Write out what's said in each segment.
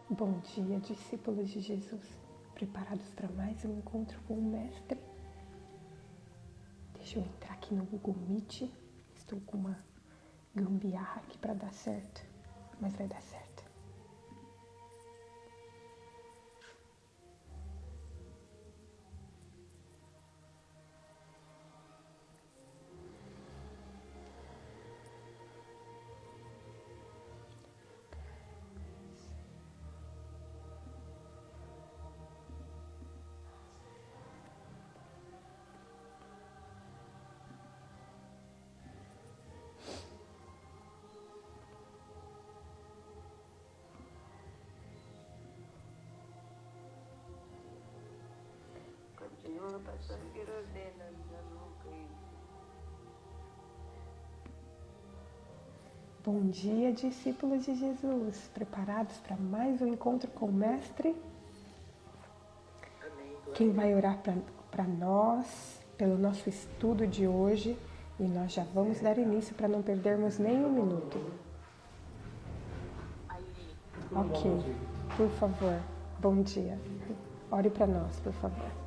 Bom dia, discípulos de Jesus, preparados para mais um encontro com o Mestre? Deixa eu entrar aqui no Google Meet, estou com uma gambiarra aqui para dar certo, mas vai dar certo. Continua passando querosene na nuca e... Bom dia, discípulos de Jesus, preparados para mais um encontro com o Mestre? Amém. Quem vai orar para nós, pelo nosso estudo de hoje, e nós já vamos dar início para não perdermos nem um minuto. Ok, por favor, bom dia. Ore para nós, por favor.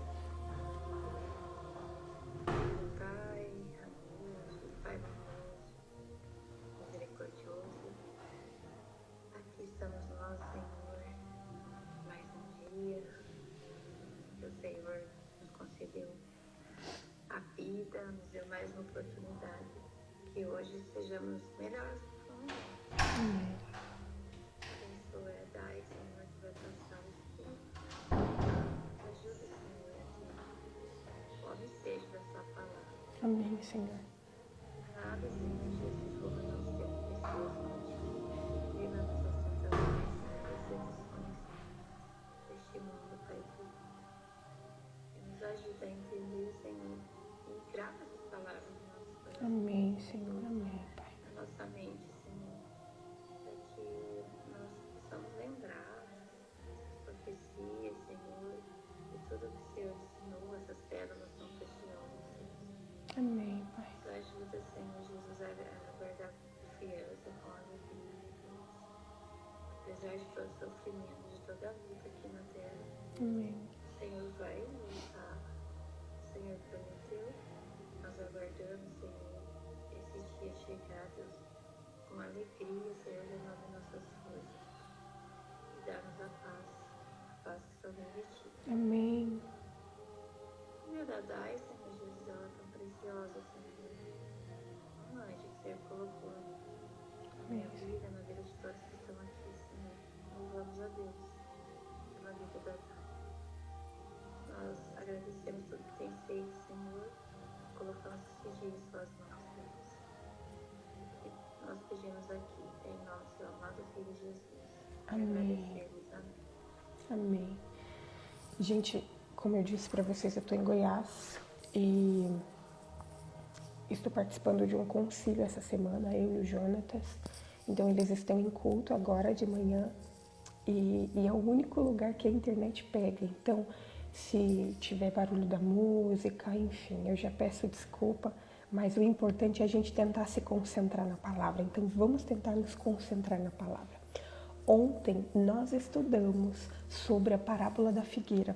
Pai amoroso, Pai bondoso, misericordioso, aqui estamos nós, Senhor, mais um dia que o Senhor nos concedeu a vida, nos deu mais uma oportunidade, que hoje sejamos melhores do que ontem. Amém. Isso é dar, Senhor, que vai passar o Espírito. Ajuda, Senhor, que o homem seja da sua palavra. Amém, Senhor. Nada, Senhor Jesus, como nós temos pessoas contigo e nas nossas tentações, nas seduções deste mundo, Pai querido. E nos ajuda a entender, Senhor, e grava essas palavras no nosso coração. Amém, Senhor. Amém, Pai. Na nossa mente, Senhor, para que nós possamos lembrar as profecias, Senhor, e tudo que o Senhor ensinou, essas pérolas tão preciosas, Senhor. Amém, Pai. Nos ajuda, Senhor Jesus, a guardar confiança com alegria, Deus. Apesar de todo sofrimento, de toda luta aqui na terra, Amém. o Senhor vai lutar. O Senhor prometeu, nós aguardamos, Senhor, esse dia chegar, Deus, com alegria, Senhor, renove nossas forças e dá-nos a paz que só vem de Ti. Amém. Meu dadai, Senhor Jesus, ela é tão preciosa, Senhor. Um anjo que o Senhor colocou na minha vida, na vida de todos que estão aqui, Senhor. Louvamos a Deus pela vida da Dai. Nós agradecemos tudo que tem feito, Senhor. Colocamos esses dias em suas mãos, Deus. E nós pedimos aqui, em nosso seu amado Filho Jesus. Amém. Agradecemos, amém. Amém. Gente, como eu disse para vocês, eu estou em Goiás e estou participando de um concílio essa semana, eu e o Jonatas. Então eles estão em culto agora de manhã e é o único lugar que a internet pega. Então, se tiver barulho da música, enfim, eu já peço desculpa, mas o importante é a gente tentar se concentrar na palavra. Então, vamos tentar nos concentrar na palavra. Ontem nós estudamos sobre a parábola da figueira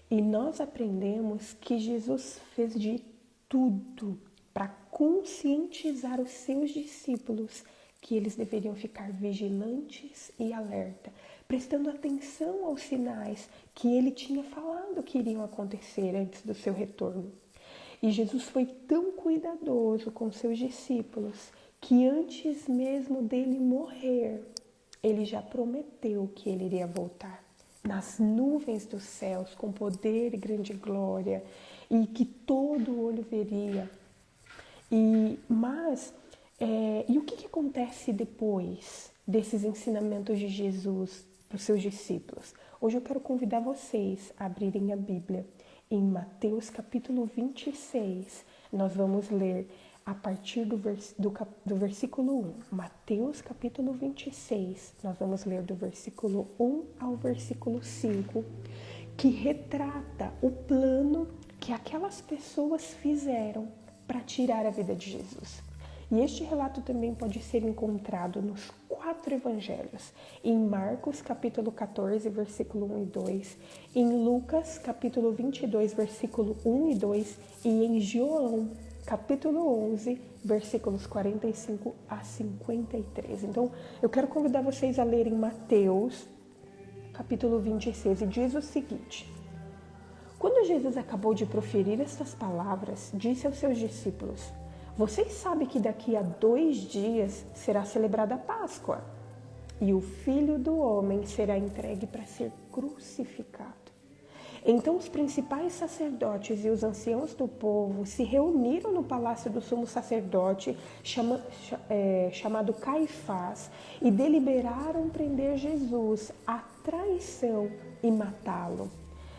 e nós aprendemos que Jesus fez de tudo para conscientizar os seus discípulos que eles deveriam ficar vigilantes e alerta, prestando atenção aos sinais que ele tinha falado que iriam acontecer antes do seu retorno. E Jesus foi tão cuidadoso com seus discípulos que antes mesmo dele morrer, ele já prometeu que ele iria voltar nas nuvens dos céus com poder e grande glória e que todo olho veria. E o que acontece depois desses ensinamentos de Jesus para os seus discípulos? Hoje eu quero convidar vocês a abrirem a Bíblia. Em Mateus capítulo 26, nós vamos ler a partir do versículo 1. Mateus capítulo 26, nós vamos ler do versículo 1 ao versículo 5, que retrata o plano que aquelas pessoas fizeram para tirar a vida de Jesus. E este relato também pode ser encontrado nos 4 evangelhos. Em Marcos, capítulo 14, versículo 1 e 2. Em Lucas, capítulo 22, versículo 1 e 2. E em João, capítulo 11, versículos 45 a 53. Então, eu quero convidar vocês a lerem Mateus, capítulo 26, e diz o seguinte: Quando Jesus acabou de proferir estas palavras, disse aos seus discípulos: Vocês sabem que daqui a 2 dias será celebrada a Páscoa, e o Filho do Homem será entregue para ser crucificado. Então os principais sacerdotes e os anciãos do povo se reuniram no palácio do sumo sacerdote, chamado Caifás, e deliberaram prender Jesus à traição e matá-lo.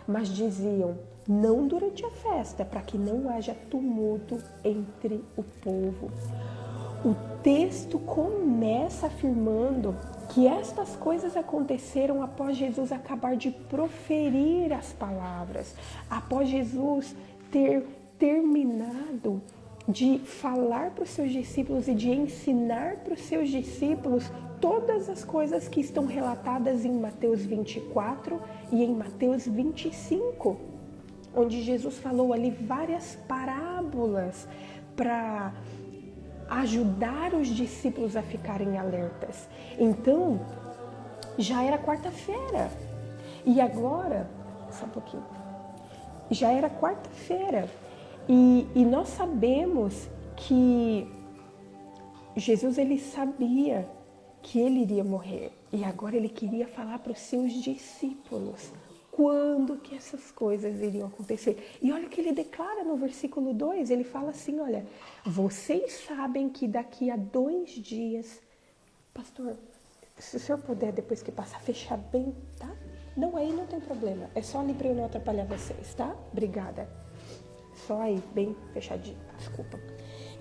Mas diziam: não durante a festa, para que não haja tumulto entre o povo. O texto começa afirmando que estas coisas aconteceram após Jesus acabar de proferir as palavras, após Jesus ter terminado de falar para os seus discípulos e de ensinar para os seus discípulos todas as coisas que estão relatadas em Mateus 24 e em Mateus 25, onde Jesus falou ali várias parábolas para ajudar os discípulos a ficarem alertas. Então, já era quarta-feira. E agora, só um pouquinho. Já era quarta-feira. E nós sabemos que Jesus, ele sabia que ele iria morrer. E agora ele queria falar para os seus discípulos quando que essas coisas iriam acontecer. E olha o que ele declara no versículo 2, ele fala assim, olha, vocês sabem que daqui a 2 dias, pastor, se o senhor puder, depois que passar, fechar bem, tá? Não, aí não tem problema, é só ali para eu não atrapalhar vocês, tá? Obrigada. Só aí, bem fechadinho, desculpa.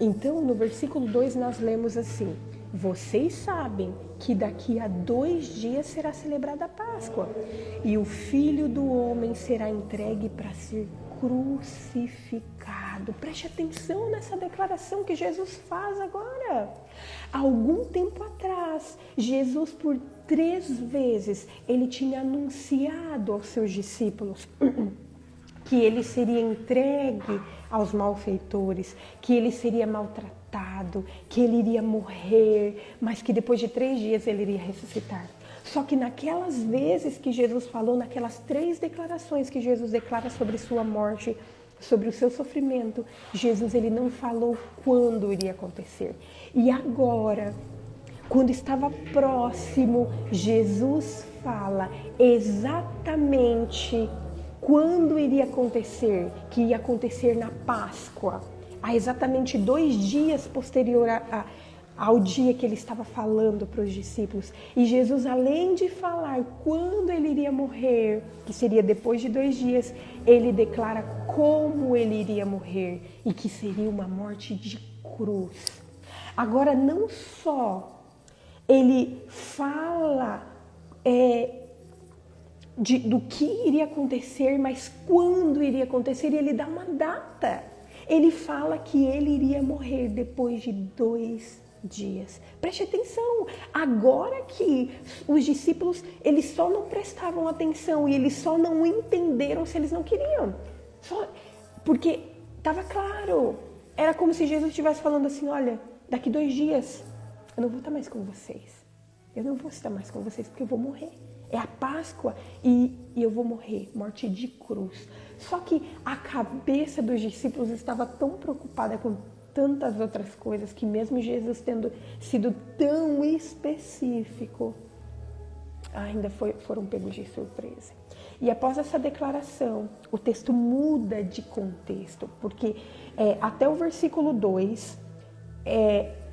Então, no versículo 2, nós lemos assim, vocês sabem que daqui a 2 dias será celebrada a Páscoa e o Filho do Homem será entregue para ser crucificado. Preste atenção nessa declaração que Jesus faz agora. Há algum tempo atrás, Jesus por 3 vezes, ele tinha anunciado aos seus discípulos que ele seria entregue aos malfeitores, que ele seria maltratado, que ele iria morrer, mas que depois de 3 dias ele iria ressuscitar. Só que naquelas vezes que Jesus falou, naquelas 3 declarações que Jesus declara sobre sua morte, sobre o seu sofrimento, Jesus ele não falou quando iria acontecer. E agora, quando estava próximo, Jesus fala exatamente quando iria acontecer, que ia acontecer na Páscoa, há exatamente 2 dias posterior ao dia que ele estava falando para os discípulos. E Jesus, além de falar quando ele iria morrer, que seria depois de 2 dias, ele declara como ele iria morrer e que seria uma morte de cruz. Agora, não só ele fala do que iria acontecer, mas quando iria acontecer, e ele dá uma data. Ele fala que ele iria morrer depois de 2 dias. Preste atenção, agora que os discípulos, eles só não prestavam atenção e eles só não entenderam se eles não queriam. Porque estava claro, era como se Jesus estivesse falando assim, olha, daqui 2 dias eu não vou estar mais com vocês. Eu não vou estar mais com vocês porque eu vou morrer. É a Páscoa e eu vou morrer, morte de cruz. Só que a cabeça dos discípulos estava tão preocupada com tantas outras coisas que mesmo Jesus tendo sido tão específico, ainda foram pegos de surpresa. E após essa declaração, o texto muda de contexto, porque até o versículo 2,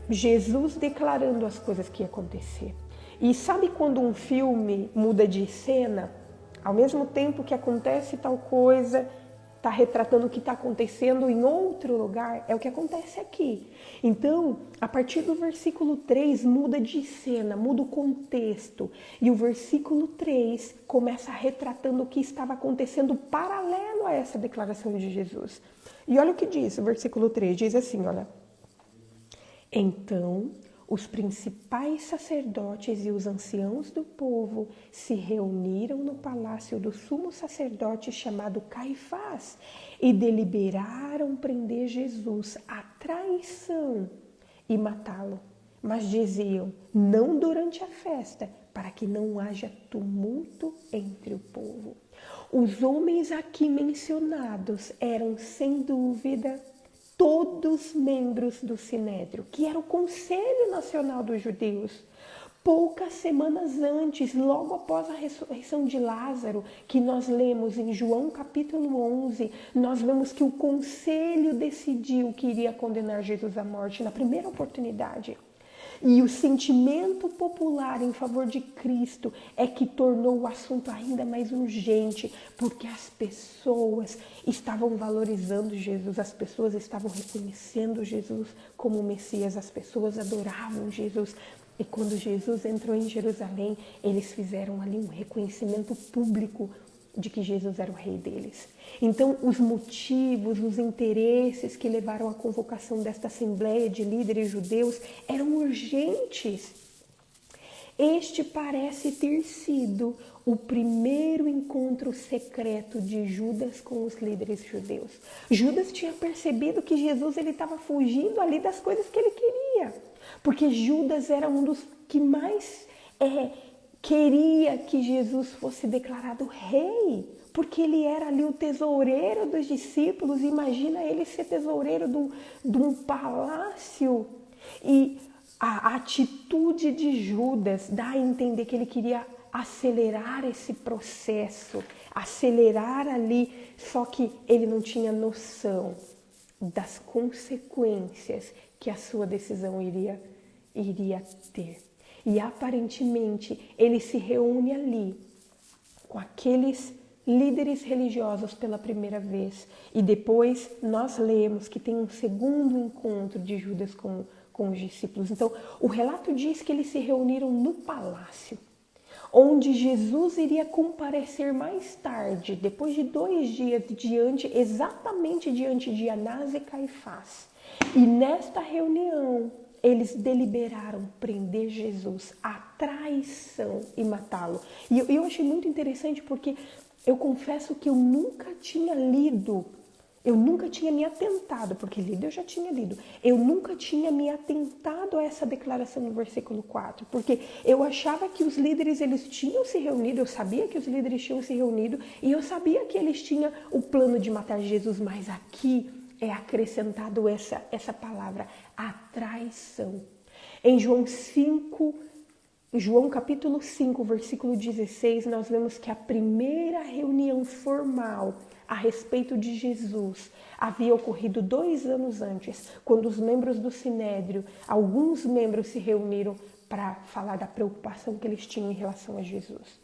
Jesus declarando as coisas que iam acontecer. E sabe quando um filme muda de cena? Ao mesmo tempo que acontece tal coisa, está retratando o que está acontecendo em outro lugar, é o que acontece aqui. Então, a partir do versículo 3, muda de cena, muda o contexto. E o versículo 3 começa retratando o que estava acontecendo paralelo a essa declaração de Jesus. E olha o que diz o versículo 3, diz assim, olha. Então, os principais sacerdotes e os anciãos do povo se reuniram no palácio do sumo sacerdote chamado Caifás e deliberaram prender Jesus à traição e matá-lo. Mas diziam, não durante a festa, para que não haja tumulto entre o povo. Os homens aqui mencionados eram, sem dúvida, todos membros do Sinédrio, que era o Conselho Nacional dos Judeus. Poucas semanas antes, logo após a ressurreição de Lázaro, que nós lemos em João capítulo 11, nós vemos que o conselho decidiu que iria condenar Jesus à morte na primeira oportunidade. E o sentimento popular em favor de Cristo é que tornou o assunto ainda mais urgente, porque as pessoas estavam valorizando Jesus, as pessoas estavam reconhecendo Jesus como Messias, as pessoas adoravam Jesus. E quando Jesus entrou em Jerusalém, eles fizeram ali um reconhecimento público de que Jesus era o rei deles. Então, os motivos, os interesses que levaram à convocação desta assembleia de líderes judeus eram urgentes. Este parece ter sido o primeiro encontro secreto de Judas com os líderes judeus. Judas tinha percebido que Jesus estava fugindo ali das coisas que ele queria, porque Judas era um dos que mais queria que Jesus fosse declarado rei, porque ele era ali o tesoureiro dos discípulos. Imagina ele ser tesoureiro de um palácio. E a atitude de Judas dá a entender que ele queria acelerar esse processo, acelerar ali, só que ele não tinha noção das consequências que a sua decisão iria ter. E aparentemente ele se reúne ali com aqueles líderes religiosos pela primeira vez. E depois nós lemos que tem um segundo encontro de Judas com os discípulos. Então o relato diz que eles se reuniram no palácio, onde Jesus iria comparecer mais tarde, depois de 2 dias, exatamente diante de Anás e Caifás. E nesta reunião, eles deliberaram prender Jesus à traição e matá-lo. E eu achei muito interessante porque eu confesso que eu nunca tinha me atentado, porque lido eu já tinha lido. Eu nunca tinha me atentado a essa declaração no versículo 4, porque eu achava que os líderes eles tinham se reunido, eu sabia que os líderes tinham se reunido e eu sabia que eles tinham o plano de matar Jesus, mas aqui é acrescentado essa palavra, a traição. Em João capítulo 5, versículo 16, nós vemos que a primeira reunião formal a respeito de Jesus havia ocorrido 2 anos antes, quando os membros do Sinédrio, alguns membros se reuniram para falar da preocupação que eles tinham em relação a Jesus.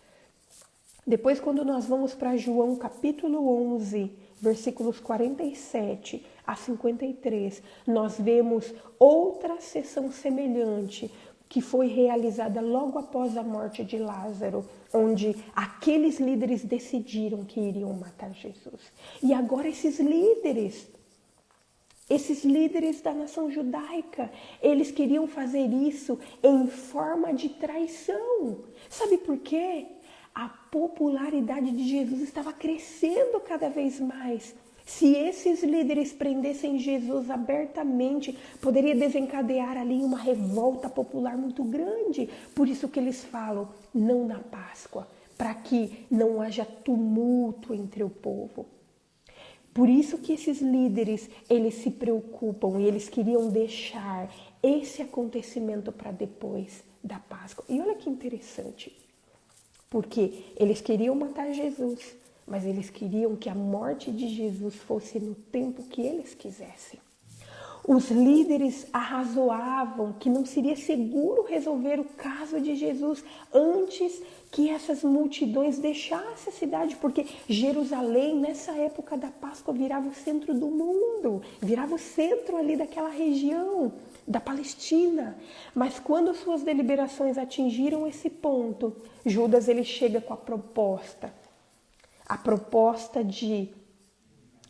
Depois, quando nós vamos para João capítulo 11, versículos 47 a 53, nós vemos outra sessão semelhante que foi realizada logo após a morte de Lázaro, onde aqueles líderes decidiram que iriam matar Jesus. E agora esses líderes da nação judaica, eles queriam fazer isso em forma de traição. Sabe por quê? A popularidade de Jesus estava crescendo cada vez mais. Se esses líderes prendessem Jesus abertamente, poderia desencadear ali uma revolta popular muito grande. Por isso que eles falam, não na Páscoa, para que não haja tumulto entre o povo. Por isso que esses líderes, eles se preocupam e eles queriam deixar esse acontecimento para depois da Páscoa. E olha que interessante, porque eles queriam matar Jesus, mas eles queriam que a morte de Jesus fosse no tempo que eles quisessem. Os líderes arrazoavam que não seria seguro resolver o caso de Jesus antes que essas multidões deixassem a cidade, porque Jerusalém, nessa época da Páscoa, virava o centro do mundo, virava o centro ali daquela região da Palestina. Mas quando suas deliberações atingiram esse ponto, Judas ele chega com a proposta de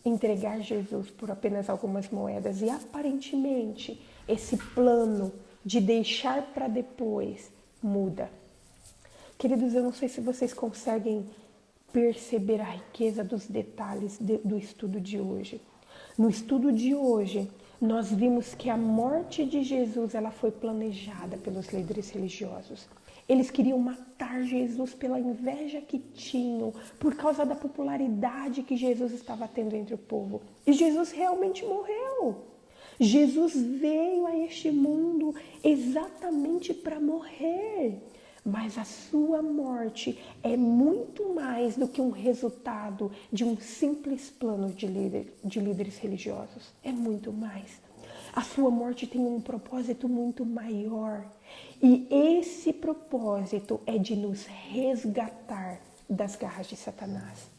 entregar Jesus por apenas algumas moedas. E aparentemente esse plano de deixar para depois, muda. Queridos, eu não sei se vocês conseguem perceber a riqueza dos detalhes do estudo de hoje. No estudo de hoje, nós vimos que a morte de Jesus ela foi planejada pelos líderes religiosos. Eles queriam matar Jesus pela inveja que tinham, por causa da popularidade que Jesus estava tendo entre o povo. E Jesus realmente morreu. Jesus veio a este mundo exatamente para morrer. Mas a sua morte é muito mais do que um resultado de um simples plano de líderes religiosos. É muito mais. A sua morte tem um propósito muito maior. E esse propósito é de nos resgatar das garras de Satanás.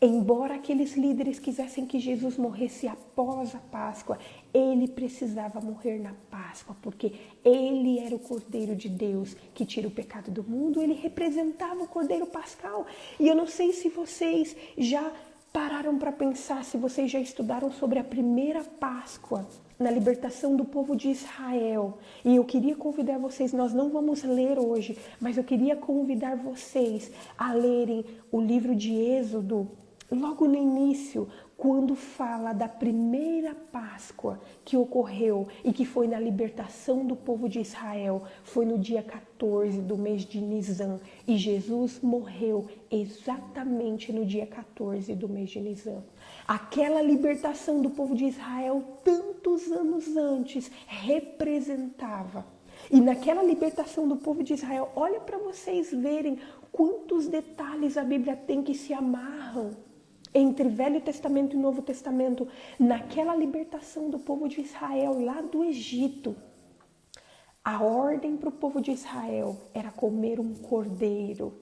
Embora aqueles líderes quisessem que Jesus morresse após a Páscoa, ele precisava morrer na Páscoa, porque ele era o Cordeiro de Deus que tira o pecado do mundo, ele representava o Cordeiro Pascal. E eu não sei se vocês já pararam para pensar, se vocês já estudaram sobre a primeira Páscoa, na libertação do povo de Israel. E eu queria convidar vocês, nós não vamos ler hoje, mas eu queria convidar vocês a lerem o livro de Êxodo, logo no início, quando fala da primeira Páscoa que ocorreu e que foi na libertação do povo de Israel, foi no dia 14 do mês de Nisan, e Jesus morreu exatamente no dia 14 do mês de Nisan. Aquela libertação do povo de Israel, tantos anos antes, representava. E naquela libertação do povo de Israel, olha para vocês verem quantos detalhes a Bíblia tem que se amarram entre Velho Testamento e Novo Testamento. Naquela libertação do povo de Israel lá do Egito, a ordem para o povo de Israel era comer um cordeiro.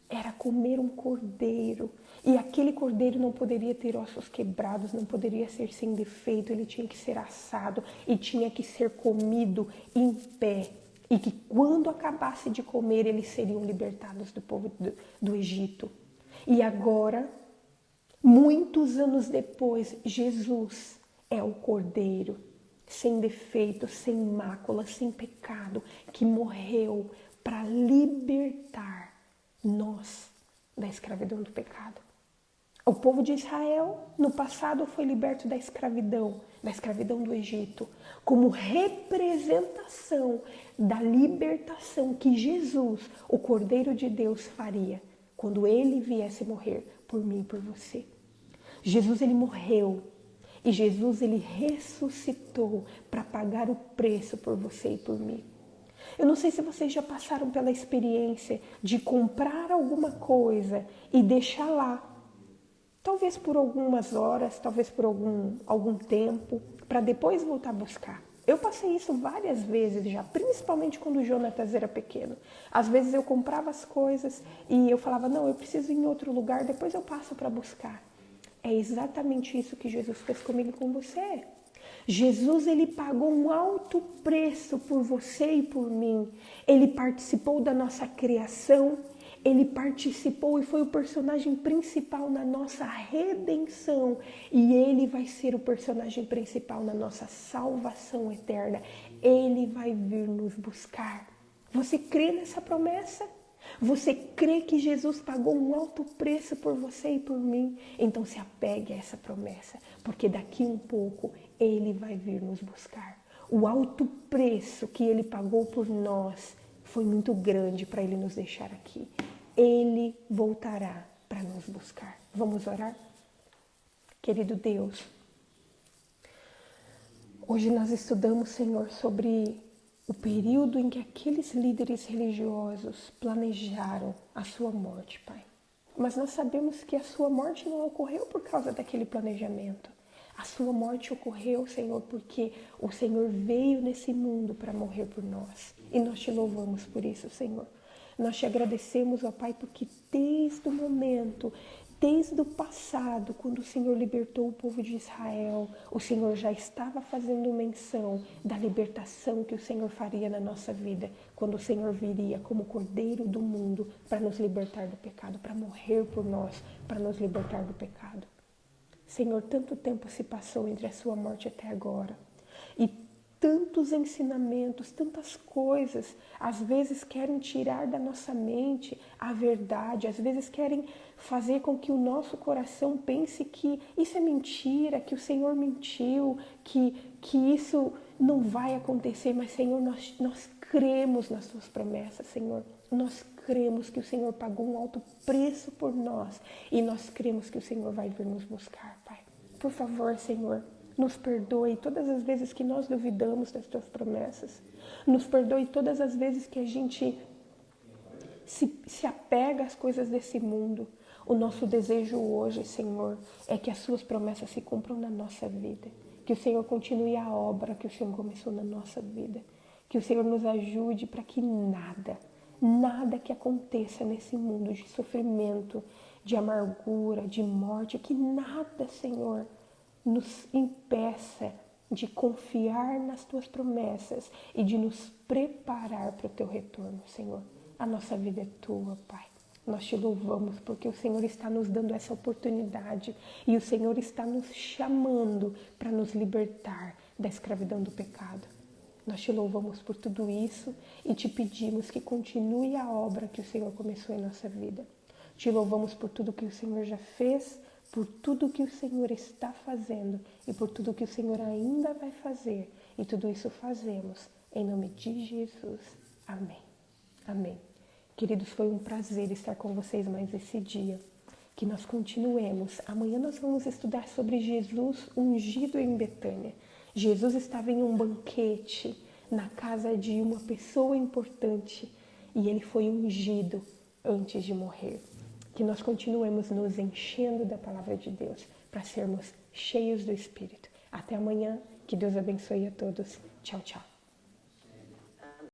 Era comer um cordeiro. E aquele cordeiro não poderia ter ossos quebrados, não poderia ser sem defeito, ele tinha que ser assado e tinha que ser comido em pé. E que quando acabasse de comer, eles seriam libertados do povo do Egito. E agora, muitos anos depois, Jesus é o Cordeiro, sem defeito, sem mácula, sem pecado, que morreu para libertar nós da escravidão do pecado. O povo de Israel, no passado, foi liberto da escravidão do Egito, como representação da libertação que Jesus, o Cordeiro de Deus, faria quando ele viesse morrer por mim e por você. Jesus, ele morreu e Jesus, ele ressuscitou para pagar o preço por você e por mim. Eu não sei se vocês já passaram pela experiência de comprar alguma coisa e deixar lá, talvez por algumas horas, talvez por algum tempo, para depois voltar a buscar. Eu passei isso várias vezes já, principalmente quando o Jonatas era pequeno. Às vezes eu comprava as coisas e eu falava, não, eu preciso ir em outro lugar, depois eu passo para buscar. É exatamente isso que Jesus fez comigo e com você. Jesus, ele pagou um alto preço por você e por mim. Ele participou da nossa criação, ele participou e foi o personagem principal na nossa redenção. E ele vai ser o personagem principal na nossa salvação eterna. Ele vai vir nos buscar. Você crê nessa promessa? Você crê que Jesus pagou um alto preço por você e por mim? Então se apegue a essa promessa, porque daqui um pouco ele vai vir nos buscar. O alto preço que ele pagou por nós foi muito grande para ele nos deixar aqui. Ele voltará para nos buscar. Vamos orar? Querido Deus, hoje nós estudamos, Senhor, sobre o período em que aqueles líderes religiosos planejaram a sua morte, Pai. Mas nós sabemos que a sua morte não ocorreu por causa daquele planejamento. A sua morte ocorreu, Senhor, porque o Senhor veio nesse mundo para morrer por nós. E nós te louvamos por isso, Senhor. Nós te agradecemos, ó Pai, porque desde o momento, desde o passado, quando o Senhor libertou o povo de Israel, o Senhor já estava fazendo menção da libertação que o Senhor faria na nossa vida, quando o Senhor viria como Cordeiro do mundo para nos libertar do pecado, para morrer por nós, para nos libertar do pecado. Senhor, tanto tempo se passou entre a sua morte até agora. E tantos ensinamentos, tantas coisas. Às vezes querem tirar da nossa mente a verdade, às vezes querem fazer com que o nosso coração pense que isso é mentira, que o Senhor mentiu, que isso não vai acontecer. Mas, Senhor, nós cremos nas Suas promessas, Senhor. Nós cremos que o Senhor pagou um alto preço por nós e nós cremos que o Senhor vai vir nos buscar, Pai. Por favor, Senhor, nos perdoe todas as vezes que nós duvidamos das Tuas promessas. Nos perdoe todas as vezes que a gente se apega às coisas desse mundo. O nosso desejo hoje, Senhor, é que as Suas promessas se cumpram na nossa vida. Que o Senhor continue a obra que o Senhor começou na nossa vida. Que o Senhor nos ajude para que nada que aconteça nesse mundo de sofrimento, de amargura, de morte, que nada, Senhor, nos impeça de confiar nas Tuas promessas e de nos preparar para o Teu retorno, Senhor. A nossa vida é Tua, Pai. Nós Te louvamos porque o Senhor está nos dando essa oportunidade e o Senhor está nos chamando para nos libertar da escravidão do pecado. Nós Te louvamos por tudo isso e Te pedimos que continue a obra que o Senhor começou em nossa vida. Te louvamos por tudo que o Senhor já fez, por tudo que o Senhor está fazendo e por tudo que o Senhor ainda vai fazer. E tudo isso fazemos em nome de Jesus. Amém. Amém. Queridos, foi um prazer estar com vocês mais esse dia. Que nós continuemos. Amanhã nós vamos estudar sobre Jesus ungido em Betânia. Jesus estava em um banquete na casa de uma pessoa importante e ele foi ungido antes de morrer. Que nós continuemos nos enchendo da palavra de Deus para sermos cheios do Espírito. Até amanhã. Que Deus abençoe a todos. Tchau, tchau.